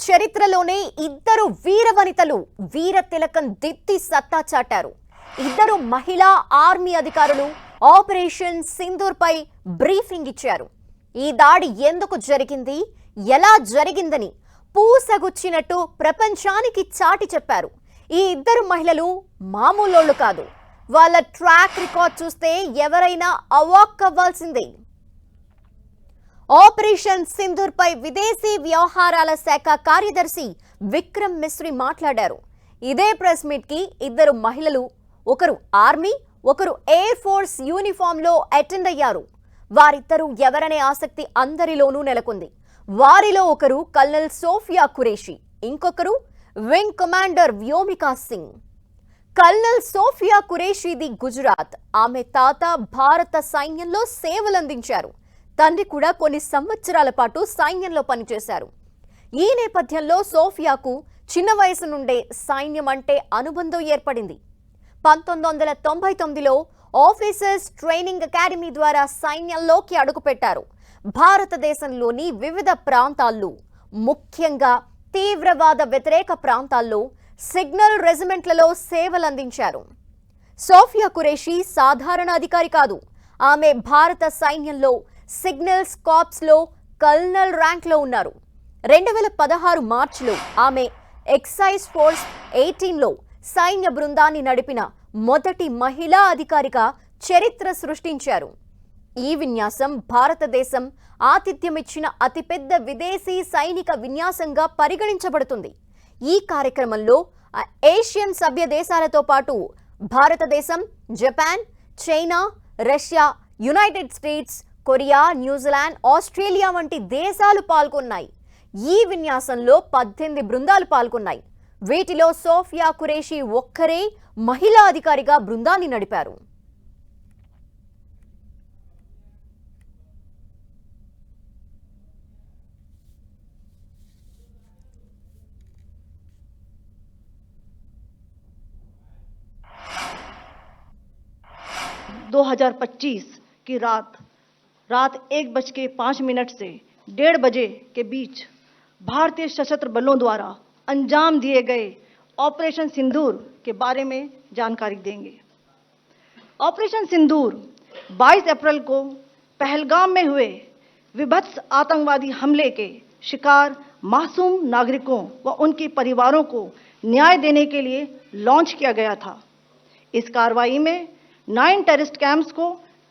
చరిత్రలోనే ఇద్దరు వీర వనితలు వీర తిలకం దిత్తి సత్తా చాటారు. ఇద్దరు మహిళా ఆర్మీ అధికారులు ఆపరేషన్ సింధూర్ పై బ్రీఫింగ్ ఇచ్చారు. ఈ దాడి ఎందుకు జరిగింది, ఎలా జరిగిందని పూసగుచ్చినట్టు ప్రపంచానికి చాటి చెప్పారు. ఈ ఇద్దరు మహిళలు మామూలోళ్ళు కాదు. వాళ్ళ ట్రాక్ రికార్డ్ చూస్తే ఎవరైనా అవాక్ అవ్వాల్సిందే. ఆపరేషన్ సింధూర్ పై విదేశీ వ్యవహారాల శాఖ కార్యదర్శి విక్రమ్ మిశ్రీ మాట్లాడారు. ఇదే ప్రెస్ మీట్ కి ఇద్దరు మహిళలు, ఒకరు ఆర్మీ, ఒకరు ఎయిర్ ఫోర్స్ యూనిఫామ్ లో అటెండ్ అయ్యారు. వారిద్దరూ ఎవరనే ఆసక్తి అందరిలోనూ నెలకొంది. వారిలో ఒకరు కల్నల్ సోఫియా ఖురేషీ, ఇంకొకరు wing commander Vyomika Singh. Colonel Sofiya ఖురేషీది గుజరాత్. ఆమె తాత భారత సైన్యంలో సేవలందించారు. తండ్రి కూడా కొన్ని సంవత్సరాల పాటు సైన్యంలో పనిచేశారు. ఈ నేపథ్యంలో సోఫియాకు చిన్న వయసు నుండే సైన్యం అంటే అనుబంధం ఏర్పడింది. 1999లో ఆఫీసర్స్ ట్రైనింగ్ అకాడమీ ద్వారా సైన్యంలోకి అడుగుపెట్టారు. భారతదేశంలోని వివిధ ప్రాంతాల్లో, ముఖ్యంగా తీవ్రవాద వ్యతిరేక ప్రాంతాల్లో సిగ్నల్ రెజిమెంట్లలో సేవలందించారు. సోఫియా ఖురేషీ సాధారణ అధికారి కాదు. ఆమె భారత సైన్యంలో సిగ్నల్స్ కార్ప్స్ లో కల్నల్ ర్యాంక్ లో ఉన్నారు. 2016 మార్చిలో ఆమె ఎక్సైజ్ ఫోర్స్ 18లో సైన్య బృందాన్ని నడిపిన మొదటి మహిళా అధికారిగా చరిత్ర సృష్టించారు. ఈ విన్యాసం భారతదేశం ఆతిథ్యమిచ్చిన అతిపెద్ద విదేశీ సైనిక విన్యాసంగా పరిగణించబడుతుంది. ఈ కార్యక్రమంలో ఏషియన్ సభ్య దేశాలతో పాటు భారతదేశం, Japan, China, Russia, United states, Korea, New Zealand, Australia వంటి దేశాలు పాల్గొన్నాయి. ఈ విన్యాసంలో 18 బృందాలు పాల్గొన్నాయి. వీటిలో సోఫియా ఖురేషీ ఒక్కరే మహిళా అధికారిగా బృందాన్ని నడిపారు. की रात 1:05 से 1:30 बजे के बीच भारतीय सशस्त्र बलों द्वारा अंजाम दिए गए ऑपरेशन सिंदूर के बारे में जानकारी देंगे। ऑपरेशन सिंदूर 22 अप्रैल को पहलगाम में हुए विभत्स आतंकवादी हमले के शिकार मासूम नागरिकों व उनके परिवारों को न्याय देने के लिए लॉन्च किया गया था। इस कार्रवाई में 9 टेररिस्ट कैंप्स को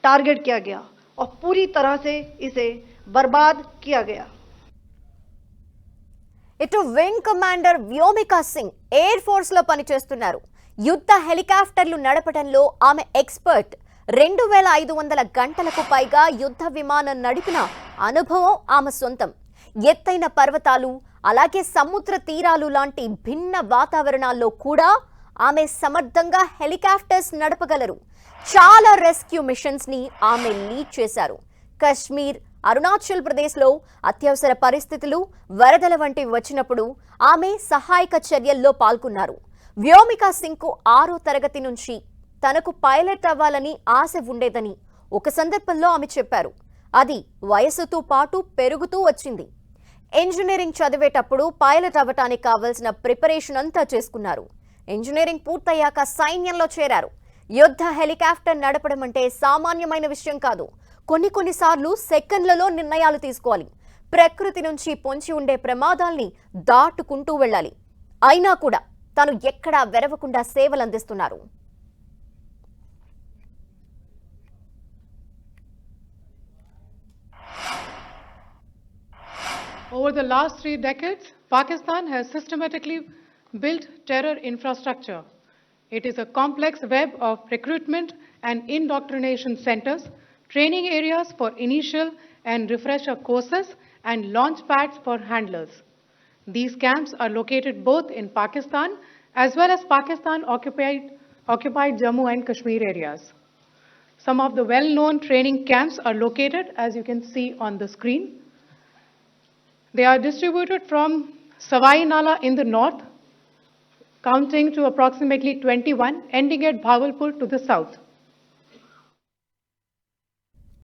टारगेट किया गया और पूरी तरह से इसे बर्बाद किया गया। ఇటు wing commander Vyomika Singh air force లో పనిచేస్తున్నారు. యుద్ధ హెలికాప్టర్లు నడపడంలో ఆమె ఎక్స్పర్ట్. 2500 గంటలకు పైగా యుద్ధ విమానం నడిపిన అనుభవం ఆమె సొంతం. ఎత్తైన పర్వతాలు, అలాగే సముద్ర తీరాలు లాంటి భిన్న వాతావరణాల్లో కూడా ఆమె సమర్థంగా హెలికాప్టర్స్ నడపగలరు. చాలా రెస్క్యూ మిషన్స్ ని ఆమె లీడ్ చేశారు. కశ్మీర్, అరుణాచల్ ప్రదేశ్లో అత్యవసర పరిస్థితులు, వరదల వంటివి వచ్చినప్పుడు ఆమె సహాయక చర్యల్లో పాల్గొన్నారు. వ్యోమికా సింగ్ కు 6వ తరగతి నుంచి తనకు పైలట్ అవ్వాలని ఆశ ఉండేదని ఒక సందర్భంలో ఆమె చెప్పారు. అది వయసుతో పాటు పెరుగుతూ వచ్చింది. ఇంజనీరింగ్ చదివేటప్పుడు పైలట్ అవ్వటానికి కావలసిన ప్రిపరేషన్ అంతా చేసుకున్నారు. ఇంజనీరింగ్ పూర్తయ్యాక సైన్యంలో చేరారు. యుద్ధ హెలికాప్టర్ నడపడం అంటే సామాన్యమైన విషయం కాదు. కొన్నిసార్లు సెకండ్లలో నిర్ణయాలు తీసుకోవాలి. ప్రకృతి నుంచి పొంచి ఉండే ప్రమాదాల్ని దాటుకుంటూ వెళ్ళాలి. అయినా కూడా తను ఎక్కడా వెరవకుండా సేవలందిస్తున్నారు. Over the last 3 decades, Pakistan has systematically built terror infrastructure. It is a complex web of recruitment and indoctrination centers, training areas for initial and refresher courses, and launch pads for handlers. These camps are located both in Pakistan as well as Pakistan-occupied Jammu and Kashmir areas. Some of the well-known training camps are located, as you can see on the screen. They are distributed from Savai Nala in the north, counting to approximately 21, ending at Bhagalpur to the south.